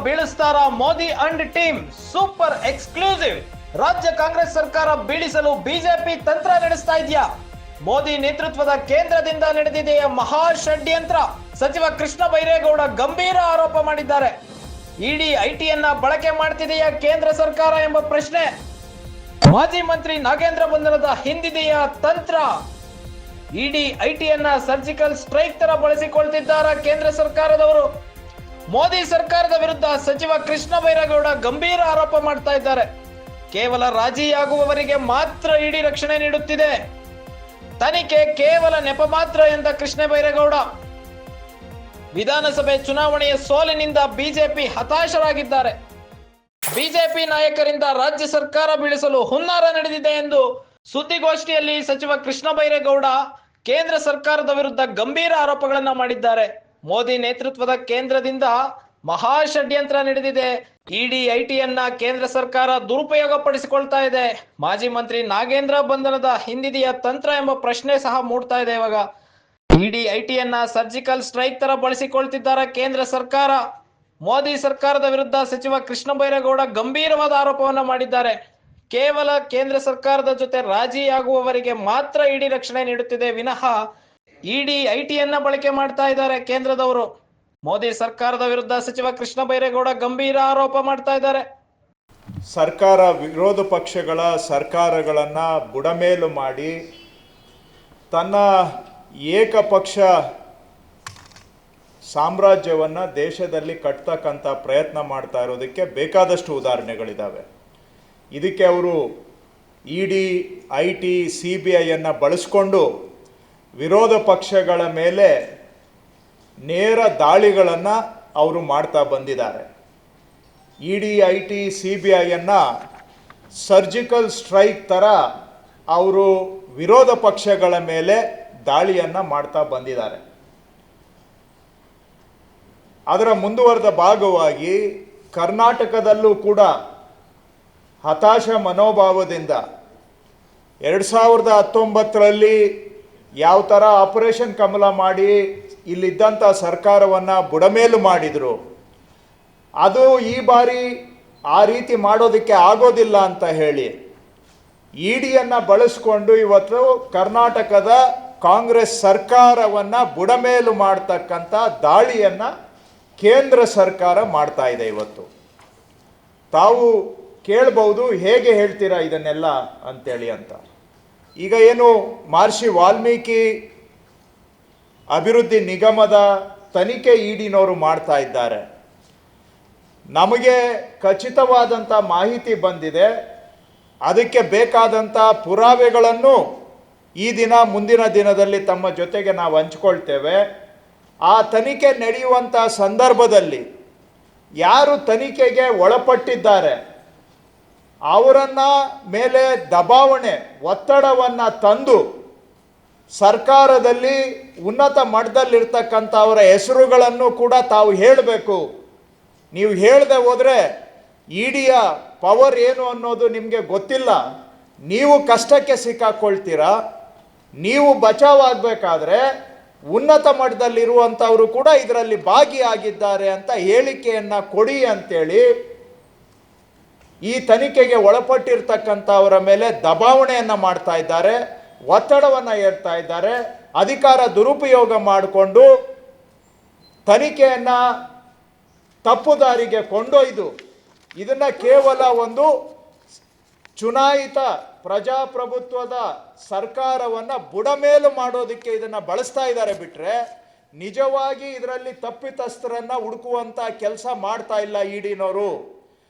ಬೀಳಿಸ್ತಾರ Modi and team? Super exclusive. ರಾಜ್ಯ ಕಾಂಗ್ರೆಸ್ ಸರ್ಕಾರ ಬೀಳಿಸಲು BJP ತಂತ್ರ ನಡೆಸ್ತಾ ಇದೆಯಾ? ಮೋದಿ ನೇತೃತ್ವದ ಕೇಂದ್ರದಿಂದ ನಡೆದಿದೆಯ ಮಹಾ ಷಡ್ಯಂತ್ರ. ಸಚಿವ ಕೃಷ್ಣ ಬೈರೇಗೌಡ ಗಂಭೀರ ಆರೋಪ ಮಾಡಿದ್ದಾರೆ. ಇಡಿ ಐಟಿಯನ್ನ ಬಳಕೆ ಮಾಡ್ತಿದೆಯಾ ಕೇಂದ್ರ ಸರ್ಕಾರ ಎಂಬ ಪ್ರಶ್ನೆ. ಮಾಜಿ ಮಂತ್ರಿ ನಾಗೇಂದ್ರ ಬಂಧನದ ಹಿಂದಿದೆಯ ತಂತ್ರ. ಇಡಿ ಐಟಿಯನ್ನ ಸರ್ಜಿಕಲ್ ಸ್ಟ್ರೈಕ್ ತರ ಬಳಸಿಕೊಳ್ತಿದ್ದಾರ ಕೇಂದ್ರ ಸರ್ಕಾರದವರು. ಮೋದಿ ಸರ್ಕಾರದ ವಿರುದ್ಧ ಸಚಿವ ಕೃಷ್ಣ ಬೈರೇಗೌಡ ಗಂಭೀರ ಆರೋಪ ಮಾಡ್ತಾ ಇದ್ದಾರೆ. ಕೇವಲ ರಾಜಿಯಾಗುವವರಿಗೆ ಮಾತ್ರ ಇಡಿ ರಕ್ಷಣೆ ನೀಡುತ್ತಿದೆ, ತನಿಖೆ ಕೇವಲ ನೆಪ ಮಾತ್ರ ಎಂದ ಕೃಷ್ಣ ಬೈರೇಗೌಡ. ವಿಧಾನಸಭೆ ಚುನಾವಣೆಯ ಸೋಲಿನಿಂದ ಬಿಜೆಪಿ ಹತಾಶರಾಗಿದ್ದಾರೆ. ಬಿಜೆಪಿ ನಾಯಕರಿಂದ ರಾಜ್ಯ ಸರ್ಕಾರ ಬೀಳಿಸಲು ಹುನ್ನಾರ ನಡೆದಿದೆ ಎಂದು ಸುದ್ದಿಗೋಷ್ಠಿಯಲ್ಲಿ ಸಚಿವ ಕೃಷ್ಣ ಬೈರೇಗೌಡ ಕೇಂದ್ರ ಸರ್ಕಾರದ ವಿರುದ್ಧ ಗಂಭೀರ ಆರೋಪಗಳನ್ನ ಮಾಡಿದ್ದಾರೆ. ಮೋದಿ ನೇತೃತ್ವದ ಕೇಂದ್ರದಿಂದ ಮಹಾ ಷಡ್ಯಂತ್ರ ನಡೆದಿದೆ. ಇಡಿ ಐಟಿಯನ್ನ ಕೇಂದ್ರ ಸರ್ಕಾರ ದುರುಪಯೋಗ ಪಡಿಸಿಕೊಳ್ತಾ ಇದೆ. ಮಾಜಿ ಮಂತ್ರಿ ನಾಗೇಂದ್ರ ಬಂಧನದ ಹಿಂದಿದೆಯ ತಂತ್ರ ಎಂಬ ಪ್ರಶ್ನೆ ಸಹ ಮೂಡ್ತಾ ಇದೆ. ಇವಾಗ ಇಡಿ ಐಟಿಯನ್ನ ಸರ್ಜಿಕಲ್ ಸ್ಟ್ರೈಕ್ ತರ ಬಳಸಿಕೊಳ್ತಿದ್ದಾರೆ ಕೇಂದ್ರ ಸರ್ಕಾರ. ಮೋದಿ ಸರ್ಕಾರದ ವಿರುದ್ಧ ಸಚಿವ ಕೃಷ್ಣ ಬೈರೇಗೌಡ ಗಂಭೀರವಾದ ಆರೋಪವನ್ನ ಮಾಡಿದ್ದಾರೆ. ಕೇವಲ ಕೇಂದ್ರ ಸರ್ಕಾರದ ಜೊತೆ ರಾಜಿಯಾಗುವವರಿಗೆ ಮಾತ್ರ ಇಡಿ ರಕ್ಷಣೆ ನೀಡುತ್ತಿದೆ ವಿನಃ ಇಡಿ ಐಟಿಯನ್ನ ಬಳಕೆ ಮಾಡ್ತಾ ಇದ್ದಾರೆ ಕೇಂದ್ರದವರು. ಮೋದಿ ಸರ್ಕಾರದ ವಿರುದ್ಧ ಸಚಿವ ಕೃಷ್ಣ ಬೈರೇಗೌಡ ಗಂಭೀರ ಆರೋಪ ಮಾಡ್ತಾ ಇದ್ದಾರೆ. ಸರ್ಕಾರ ವಿರೋಧ ಪಕ್ಷಗಳ ಸರ್ಕಾರಗಳನ್ನ ಬುಡಮೇಲು ಮಾಡಿ ತನ್ನ ಏಕಪಕ್ಷ ಸಾಮ್ರಾಜ್ಯವನ್ನ ದೇಶದಲ್ಲಿ ಕಟ್ತಕ್ಕಂಥ ಪ್ರಯತ್ನ ಮಾಡ್ತಾ ಇರೋದಕ್ಕೆ ಬೇಕಾದಷ್ಟು ಉದಾಹರಣೆಗಳಿದ್ದಾವೆ. ಇದಕ್ಕೆ ಅವರು ಇಡಿ ಐಟಿ CBIಯನ್ನ ಬಳಸಿಕೊಂಡು ವಿರೋಧ ಪಕ್ಷಗಳ ಮೇಲೆ ನೇರ ದಾಳಿಗಳನ್ನು ಅವರು ಮಾಡ್ತಾ ಬಂದಿದ್ದಾರೆ. ಇಡಿ ಐಟಿ CBIಯನ್ನ ಸರ್ಜಿಕಲ್ ಸ್ಟ್ರೈಕ್ ಥರ ಅವರು ವಿರೋಧ ಪಕ್ಷಗಳ ಮೇಲೆ ದಾಳಿಯನ್ನು ಮಾಡ್ತಾ ಬಂದಿದ್ದಾರೆ. ಅದರ ಮುಂದುವರೆದ ಭಾಗವಾಗಿ ಕರ್ನಾಟಕದಲ್ಲೂ ಕೂಡ ಹತಾಶ ಮನೋಭಾವದಿಂದ 2019ರಲ್ಲಿ ಯಾವ ಥರ ಆಪರೇಷನ್ ಕಮಲ ಮಾಡಿ ಇಲ್ಲಿದ್ದಂಥ ಸರ್ಕಾರವನ್ನು ಬುಡಮೇಲು ಮಾಡಿದರು, ಅದು ಈ ಬಾರಿ ಆ ರೀತಿ ಮಾಡೋದಕ್ಕೆ ಆಗೋದಿಲ್ಲ ಅಂತ ಹೇಳಿ ಇಡಿಯನ್ನು ಬಳಸ್ಕೊಂಡು ಇವತ್ತು ಕರ್ನಾಟಕದ ಕಾಂಗ್ರೆಸ್ ಸರ್ಕಾರವನ್ನು ಬುಡಮೇಲು ಮಾಡ್ತಕ್ಕಂಥ ದಾಳಿಯನ್ನು ಕೇಂದ್ರ ಸರ್ಕಾರ ಮಾಡ್ತಾ ಇದೆ. ಇವತ್ತು ತಾವು ಕೇಳ್ಬೋದು, ಹೇಗೆ ಹೇಳ್ತೀರಾ ಇದನ್ನೆಲ್ಲ ಅಂತೇಳಿ ಅಂತ. ಈಗ ಏನು ಮಹರ್ಷಿ ವಾಲ್ಮೀಕಿ ಅಭಿವೃದ್ಧಿ ನಿಗಮದ ತನಿಖೆ ಇಡಿನವರು ಮಾಡ್ತಾ ಇದ್ದಾರೆ. ನಮಗೆ ಖಚಿತವಾದಂಥ ಮಾಹಿತಿ ಬಂದಿದೆ. ಅದಕ್ಕೆ ಬೇಕಾದಂಥ ಪುರಾವೆಗಳನ್ನು ಈ ದಿನ ಮುಂದಿನ ದಿನದಲ್ಲಿ ತಮ್ಮ ಜೊತೆಗೆ ನಾವು ಹಂಚ್ಕೊಳ್ತೇವೆ. ಆ ತನಿಖೆ ನಡೆಯುವಂಥ ಸಂದರ್ಭದಲ್ಲಿ ಯಾರು ತನಿಖೆಗೆ ಒಳಪಟ್ಟಿದ್ದಾರೆ ಅವರನ್ನ ಮೇಲೆ ದಬಾವಣೆ ಒತ್ತಡವನ್ನು ತಂದು ಸರ್ಕಾರದಲ್ಲಿ ಉನ್ನತ ಮಟ್ಟದಲ್ಲಿರ್ತಕ್ಕಂಥವರ ಹೆಸರುಗಳನ್ನು ಕೂಡ ತಾವು ಹೇಳಬೇಕು. ನೀವು ಹೇಳದೆ ಹೋದರೆ ಇಡಿಯ ಪವರ್ ಏನು ಅನ್ನೋದು ನಿಮಗೆ ಗೊತ್ತಿಲ್ಲ, ನೀವು ಕಷ್ಟಕ್ಕೆ ಸಿಕ್ಕಾಕೊಳ್ತೀರಾ. ನೀವು ಬಚಾವಾಗಬೇಕಾದ್ರೆ ಉನ್ನತ ಮಟ್ಟದಲ್ಲಿರುವಂಥವರು ಕೂಡ ಇದರಲ್ಲಿ ಭಾಗಿಯಾಗಿದ್ದಾರೆ ಅಂತ ಹೇಳಿಕೆಯನ್ನು ಕೊಡಿ ಅಂತೇಳಿ ಈ ತನಿಖೆಗೆ ಒಳಪಟ್ಟಿರ್ತಕ್ಕಂಥವರ ಮೇಲೆ ದಬಾವಣೆಯನ್ನು ಮಾಡ್ತಾ ಇದ್ದಾರೆ, ಒತ್ತಡವನ್ನು ಏರ್ತಾ ಇದ್ದಾರೆ. ಅಧಿಕಾರ ದುರುಪಯೋಗ ಮಾಡಿಕೊಂಡು ತನಿಖೆಯನ್ನು ತಪ್ಪು ದಾರಿಗೆ ಕೊಂಡೊಯ್ದು ಇದನ್ನು ಕೇವಲ ಒಂದು ಚುನಾಯಿತ ಪ್ರಜಾಪ್ರಭುತ್ವದ ಸರ್ಕಾರವನ್ನು ಬುಡಮೇಲು ಮಾಡೋದಕ್ಕೆ ಇದನ್ನು ಬಳಸ್ತಾ ಇದ್ದಾರೆ ಬಿಟ್ಟರೆ ನಿಜವಾಗಿ ಇದರಲ್ಲಿ ತಪ್ಪಿತಸ್ಥರನ್ನು ಹುಡುಕುವಂಥ ಕೆಲಸ ಮಾಡ್ತಾ ಇಲ್ಲ ಇಡಿನವರು.